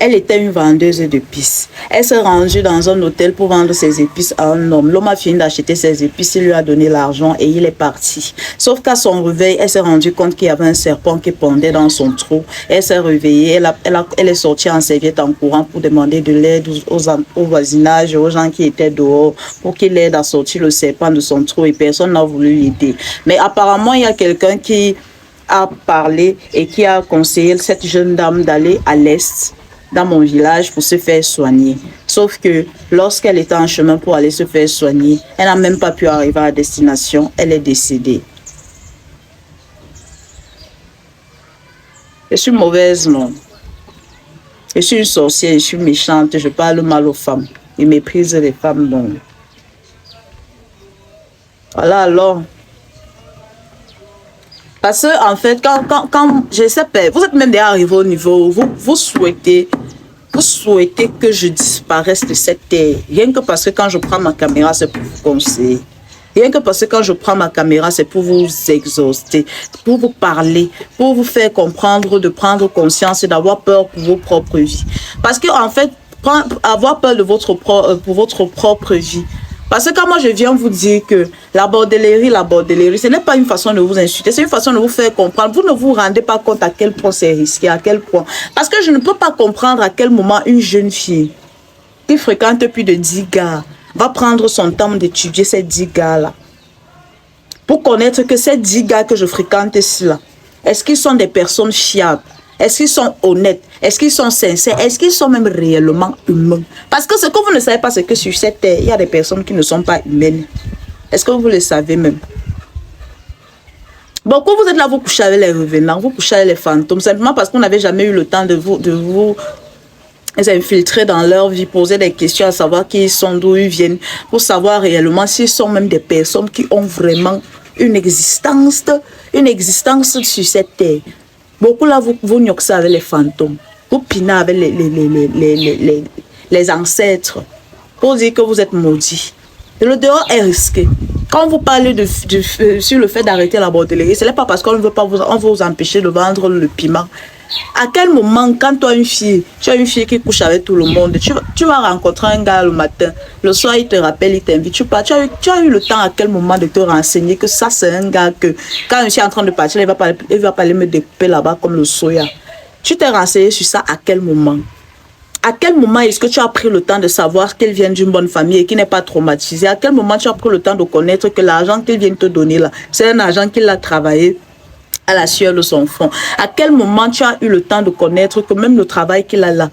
Elle était une vendeuse d'épices. Elle s'est rendue dans un hôtel pour vendre ses épices à un homme. L'homme a fini d'acheter ses épices, il lui a donné l'argent et il est parti. Sauf qu'à son réveil, elle s'est rendue compte qu'il y avait un serpent qui pendait dans son trou. Elle s'est réveillée, elle est sortie en serviette en courant pour demander de l'aide au voisinage, aux gens qui étaient dehors, pour qu'il l'aide à sortir le serpent de son trou et personne n'a voulu l'aider. Mais apparemment, il y a quelqu'un qui a parlé et qui a conseillé cette jeune dame d'aller à l'est, dans mon village, pour se faire soigner. Sauf que lorsqu'elle était en chemin pour aller se faire soigner, elle n'a même pas pu arriver à destination, elle est décédée. Je suis mauvaise, non. Je suis une sorcière, je suis méchante, je parle mal aux femmes. Je méprise les femmes, non. Voilà alors. Parce que, en fait, quand je sais pas, vous êtes même déjà arrivé au niveau où vous souhaitez que je disparaisse de cette terre. Rien que parce que quand je prends ma caméra, c'est pour vous conseiller. Rien que parce que quand je prends ma caméra, c'est pour vous exhauster, pour vous parler, pour vous faire comprendre, de prendre conscience et d'avoir peur pour vos propres vies. Parce que, en fait, avoir peur de pour votre propre vie. Parce que quand moi je viens vous dire que la bordellerie, ce n'est pas une façon de vous insulter, c'est une façon de vous faire comprendre. Vous ne vous rendez pas compte à quel point c'est risqué, à quel point. Parce que je ne peux pas comprendre à quel moment une jeune fille qui fréquente plus de 10 gars va prendre son temps d'étudier ces 10 gars-là. Pour connaître que ces 10 gars que je fréquente ici-là, est-ce qu'ils sont des personnes fiables? Est-ce qu'ils sont honnêtes? Est-ce qu'ils sont sincères? Est-ce qu'ils sont même réellement humains? Parce que ce que vous ne savez pas, c'est que sur cette terre, il y a des personnes qui ne sont pas humaines. Est-ce que vous le savez même? Beaucoup, vous êtes là, vous couchez avec les revenants, vous couchez avec les fantômes, simplement parce qu'on n'avait jamais eu le temps de vous infiltrer dans leur vie, poser des questions à savoir qui ils sont, d'où ils viennent, pour savoir réellement s'ils sont même des personnes qui ont vraiment une existence sur cette terre. Beaucoup là, vous nyoxez avec les fantômes, vous pinez avec les ancêtres, pour dire que vous êtes maudits. Et le dehors est risqué. Quand vous parlez sur le fait d'arrêter la bordellerie, ce n'est pas parce qu'on ne veut pas vous empêcher de vendre le piment. À quel moment, quand tu as une fille qui couche avec tout le monde, tu vas rencontrer un gars le matin, le soir il te rappelle, il t'invite, tu as eu le temps à quel moment de te renseigner que ça c'est un gars que quand je suis en train de partir, il va pas aller me découper là-bas comme le soya. Tu t'es renseigné sur ça à quel moment? À quel moment est-ce que tu as pris le temps de savoir qu'elle vient d'une bonne famille et qui n'est pas traumatisée? À quel moment tu as pris le temps de connaître que l'argent qu'elle vient te donner là, c'est un argent qu'il a travaillé à la sueur de son front? À quel moment tu as eu le temps de connaître que même le travail qu'il a là,